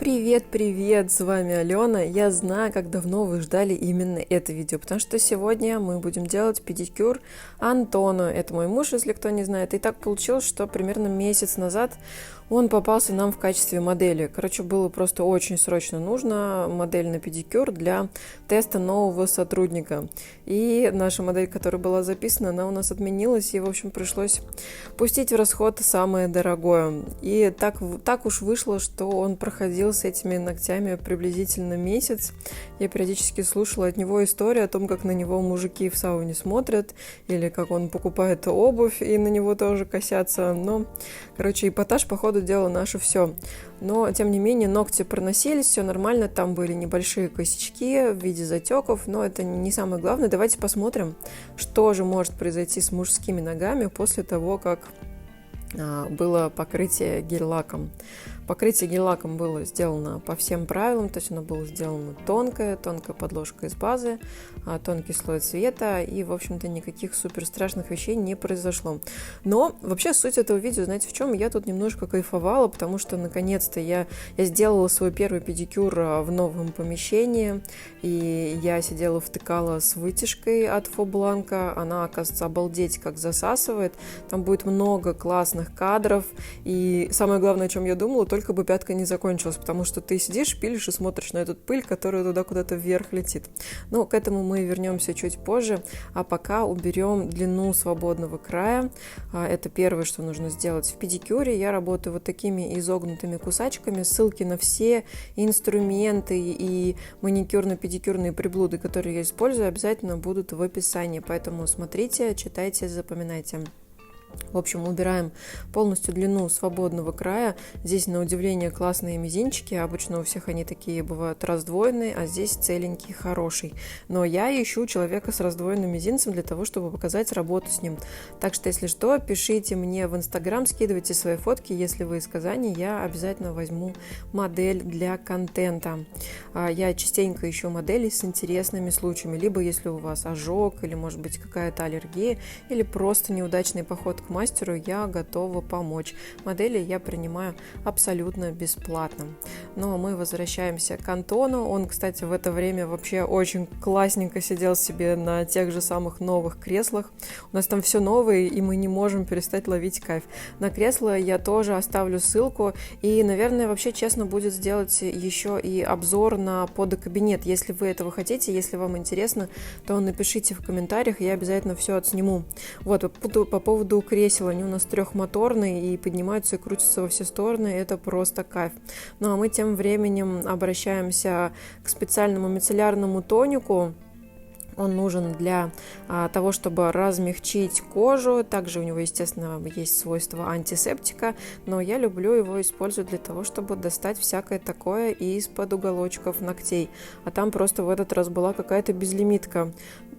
Привет, с вами Алена. Я знаю, как давно вы ждали именно это видео, потому что сегодня мы будем делать педикюр Антону. Это мой муж, если кто не знает. И так получилось, что примерно месяц назад он попался нам в качестве модели. Короче, было просто очень срочно нужно модель на педикюр для теста нового сотрудника. И наша модель, которая была записана, она у нас отменилась, и, в общем, пришлось пустить в расход самое дорогое. И так уж вышло, что он проходил с этими ногтями приблизительно месяц. Я периодически слушала от него истории о том, как на него мужики в сауне смотрят, или как он покупает обувь, и на него тоже косятся. Но, короче, эпатаж, по ходу дела, наше все. Но, тем не менее, ногти проносились, все нормально, там были небольшие косячки в виде затеков, но это не самое главное. Давайте посмотрим, что же может произойти с мужскими ногами после того, как было покрытие гель-лаком. Покрытие гель-лаком было сделано по всем правилам, то есть оно было сделано тонкая подложка из базы, тонкий слой цвета, и, в общем-то, никаких супер страшных вещей не произошло. Но вообще суть этого видео, знаете, в чем? Я тут немножко кайфовала, потому что, наконец-то, я сделала свой первый педикюр в новом помещении, и я сидела, втыкала с вытяжкой от Фобланка, она, оказывается, обалдеть как засасывает, там будет много классных кадров, и самое главное, о чем я думала, только бы пятка не закончилась, потому что ты сидишь, пилишь и смотришь на эту пыль, которая туда куда-то вверх летит. Но к этому мы вернемся чуть позже, а пока уберем длину свободного края. Это первое, что нужно сделать в педикюре. Я работаю вот такими изогнутыми кусачками. Ссылки на все инструменты и маникюрно-педикюрные приблуды, которые я использую, обязательно будут в описании, поэтому смотрите, читайте, запоминайте. В общем, убираем полностью длину свободного края. Здесь, на удивление, классные мизинчики. Обычно у всех они такие бывают раздвоенные, а здесь целенький, хороший. Но я ищу человека с раздвоенным мизинцем для того, чтобы показать работу с ним. Так что, если что, пишите мне в Инстаграм, скидывайте свои фотки. Если вы из Казани, я обязательно возьму модель для контента. Я частенько ищу модели с интересными случаями. Либо если у вас ожог, или, может быть, какая-то аллергия, или просто неудачный поход к мастеру, я готова помочь. Модели я принимаю абсолютно бесплатно. Но мы возвращаемся к Антону. Он, кстати, в это время вообще очень классненько сидел себе на тех же самых новых креслах. У нас там все новое, и мы не можем перестать ловить кайф. На кресло я тоже оставлю ссылку. И, наверное, вообще честно будет сделать еще и обзор на подокабинет. Если вы этого хотите, если вам интересно, то напишите в комментариях, я обязательно все отсниму. Вот, по поводу кресел, они у нас трехмоторные и поднимаются и крутятся во все стороны, это просто кайф. Ну а мы тем временем обращаемся к специальному мицеллярному тонику. Он нужен для того, чтобы размягчить кожу. Также у него, естественно, есть свойства антисептика, но я люблю его использовать для того, чтобы достать всякое такое из-под уголочков ногтей. А там просто в этот раз была какая-то безлимитка.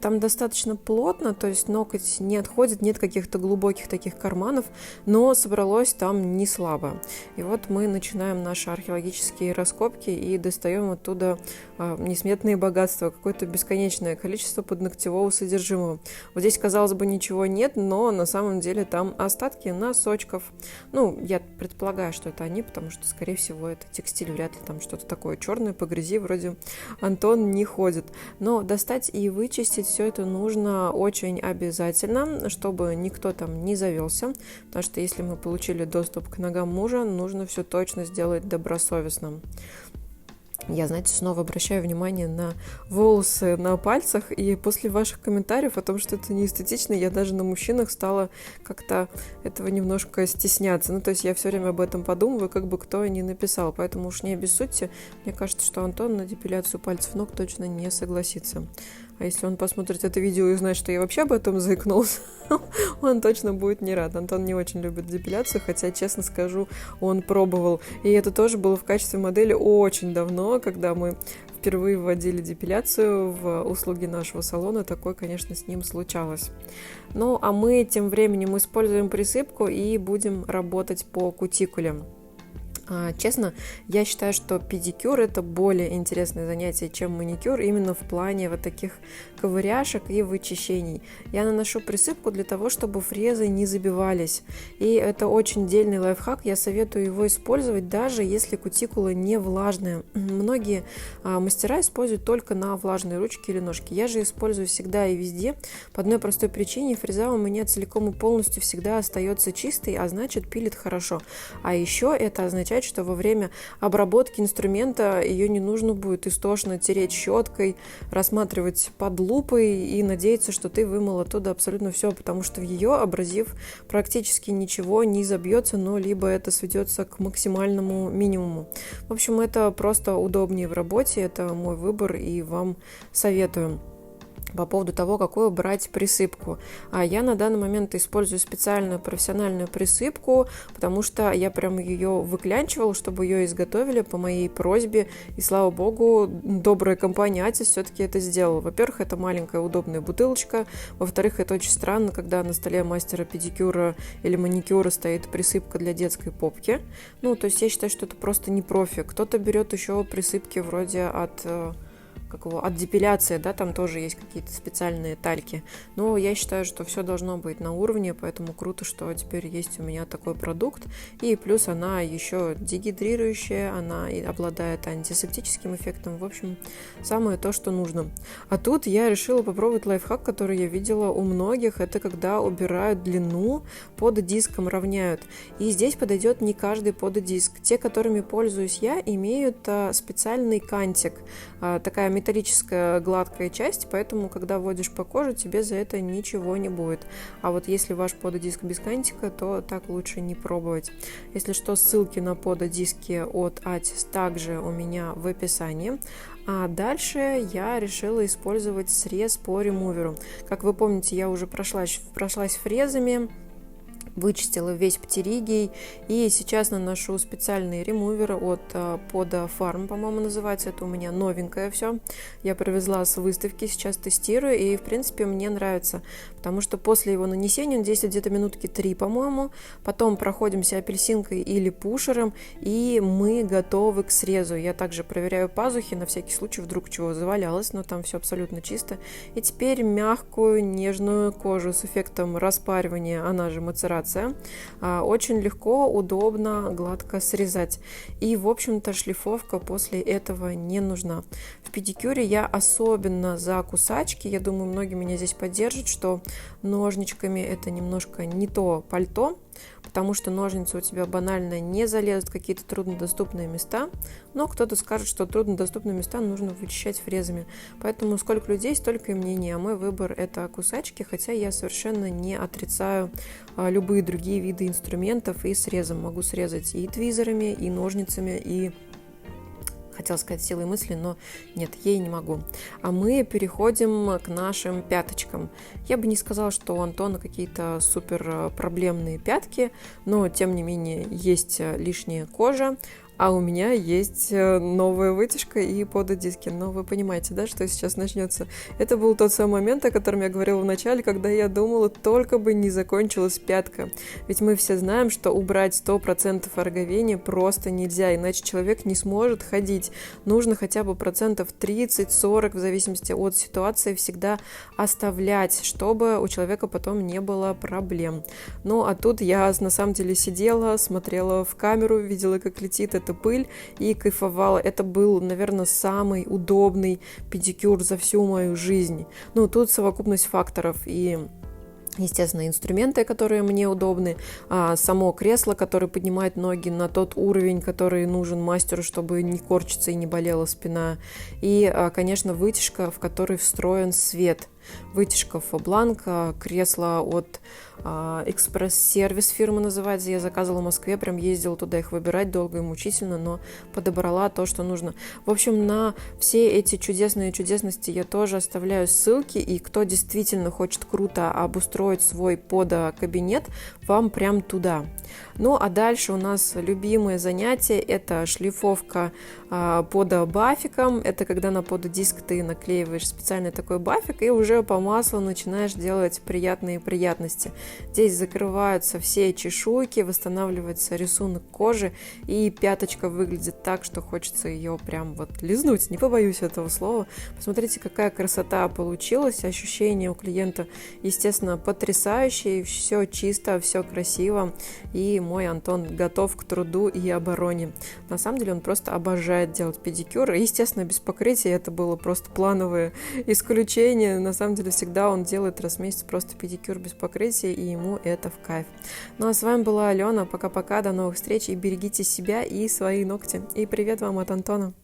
Там достаточно плотно, то есть ноготь не отходит, нет каких-то глубоких таких карманов, но собралось там не слабо. И вот мы начинаем наши археологические раскопки и достаем оттуда несметные богатства, какое-то бесконечное количество подногтевого содержимого. Вот здесь, казалось бы, ничего нет, но на самом деле там остатки носочков. Ну, я предполагаю, что это они, потому что, скорее всего, это текстиль, вряд ли там что-то такое черное по грязи, вроде Антон не ходит. Но достать и вычистить все это нужно очень обязательно, чтобы никто там не завелся, потому что если мы получили доступ к ногам мужа, нужно все точно сделать добросовестно. Я, знаете, снова обращаю внимание на волосы на пальцах, и после ваших комментариев о том, что это не эстетично, я даже на мужчинах стала как-то этого немножко стесняться. Ну, то есть я все время об этом подумываю, как бы кто ни написал, поэтому уж не обессудьте. Мне кажется, что Антон на депиляцию пальцев ног точно не согласится. А если он посмотрит это видео и узнает, что я вообще об этом заикнулся, он точно будет не рад. Антон не очень любит депиляцию, хотя, честно скажу, он пробовал. И это тоже было в качестве модели очень давно, когда мы впервые вводили депиляцию в услуги нашего салона. Такое, конечно, с ним случалось. Ну, а мы тем временем используем присыпку и будем работать по кутикуле. Честно, я считаю, что педикюр это более интересное занятие, чем маникюр, именно в плане вот таких ковыряшек и вычищений. Я наношу присыпку для того, чтобы фрезы не забивались. И это очень дельный лайфхак, я советую его использовать, даже если кутикула не влажная. Многие мастера используют только на влажные ручки или ножки. Я же использую всегда и везде, по одной простой причине: фреза у меня целиком и полностью всегда остается чистой, а значит пилит хорошо. А еще это означает, что во время обработки инструмента ее не нужно будет истошно тереть щеткой, рассматривать под лупой и надеяться, что ты вымыл оттуда абсолютно все, потому что в ее абразив практически ничего не забьется, но либо это сведется к максимальному минимуму. В общем, это просто удобнее в работе, это мой выбор и вам советую. По поводу того, какую брать присыпку. Я на данный момент использую специальную профессиональную присыпку, потому что я прям ее выклянчивала, чтобы ее изготовили по моей просьбе. И слава богу, добрая компания Атис все-таки это сделала. Во-первых, это маленькая удобная бутылочка. Во-вторых, это очень странно, когда на столе мастера педикюра или маникюра стоит присыпка для детской попки. То есть я считаю, что это просто не профи. Кто-то берет еще присыпки вроде от депиляции, да, там тоже есть какие-то специальные тальки. Но я считаю, что все должно быть на уровне, поэтому круто, что теперь есть у меня такой продукт. И плюс она еще дегидрирующая, она и обладает антисептическим эффектом. В общем, самое то, что нужно. А тут я решила попробовать лайфхак, который я видела у многих. Это когда убирают длину, под диском равняют. И здесь подойдет не каждый поддиск. Те, которыми пользуюсь я, имеют специальный кантик. Такая металлическая гладкая часть, поэтому, когда вводишь по коже, тебе за это ничего не будет. А вот если ваш поддиск без кантика, то так лучше не пробовать. Если что, ссылки на поддиски от Атис также у меня в описании. А дальше я решила использовать срез по ремуверу. Как вы помните, я уже прошлась фрезами, вычистила весь птеригий, и сейчас наношу специальные ремуверы от Poda Farm, по-моему, называется. Это у меня новенькое все. Я привезла с выставки, сейчас тестирую, и, в принципе, мне нравится, потому что после его нанесения он действует где-то минутки 3, по-моему. Потом проходимся апельсинкой или пушером, и мы готовы к срезу. Я также проверяю пазухи, на всякий случай, вдруг чего завалялось, но там все абсолютно чисто. И теперь мягкую, нежную кожу с эффектом распаривания, она же мацерация, очень легко, удобно, гладко срезать. И, в общем-то, шлифовка после этого не нужна. В педикюре я особенно за кусачки. Я думаю, многие меня здесь поддержат, что ножничками это немножко не то пальто, потому что ножницы у тебя банально не залезут в какие-то труднодоступные места, но кто-то скажет, что труднодоступные места нужно вычищать фрезами. Поэтому сколько людей, столько и мнений, а мой выбор это кусачки, хотя я совершенно не отрицаю любые другие виды инструментов и срезом. Могу срезать и твизерами, и ножницами, и... Хотела сказать силой мысли, но нет, ей не могу. А мы переходим к нашим пяточкам. Я бы не сказала, что у Антона какие-то супер проблемные пятки, но тем не менее есть лишняя кожа. А у меня есть новая вытяжка и поддиски. Но вы понимаете, да, что сейчас начнется? Это был тот самый момент, о котором я говорила в начале, когда я думала, только бы не закончилась пятка. Ведь мы все знаем, что убрать 100% ороговения просто нельзя, иначе человек не сможет ходить. Нужно хотя бы 30-40%, в зависимости от ситуации, всегда оставлять, чтобы у человека потом не было проблем. Ну, а тут я на самом деле сидела, смотрела в камеру, видела, как летит эта пыль, и кайфовала. Это был, наверное, самый удобный педикюр за всю мою жизнь. Ну, тут совокупность факторов и... Естественно, инструменты, которые мне удобны, само кресло, которое поднимает ноги на тот уровень, который нужен мастеру, чтобы не корчиться и не болела спина. И, конечно, вытяжка, в которой встроен свет. Вытяжка Фобланк, кресло от экспресс-сервис фирмы называется. Я заказывала в Москве, прям ездила туда их выбирать долго и мучительно, но подобрала то, что нужно. В общем, на все эти чудесные чудесности я тоже оставляю ссылки, и кто действительно хочет круто обустроить свой подокабинет, вам прям туда. Ну, а дальше у нас любимое занятие – это шлифовка подобафиком. Это когда на поддиск ты наклеиваешь специальный такой бафик, и уже уже по маслу начинаешь делать приятные приятности. Здесь закрываются все чешуйки, восстанавливается рисунок кожи, и пяточка выглядит так, что хочется ее прям вот лизнуть, не побоюсь этого слова. Посмотрите, какая красота получилась, ощущение у клиента, естественно, потрясающее, все чисто, все красиво, и мой Антон готов к труду и обороне. На самом деле он просто обожает делать педикюр, и, естественно, без покрытия это было просто плановое исключение. На самом деле всегда он делает раз в месяц просто педикюр без покрытия, и ему это в кайф. Ну а с вами была Алена, пока-пока, до новых встреч, и берегите себя и свои ногти. И привет вам от Антона.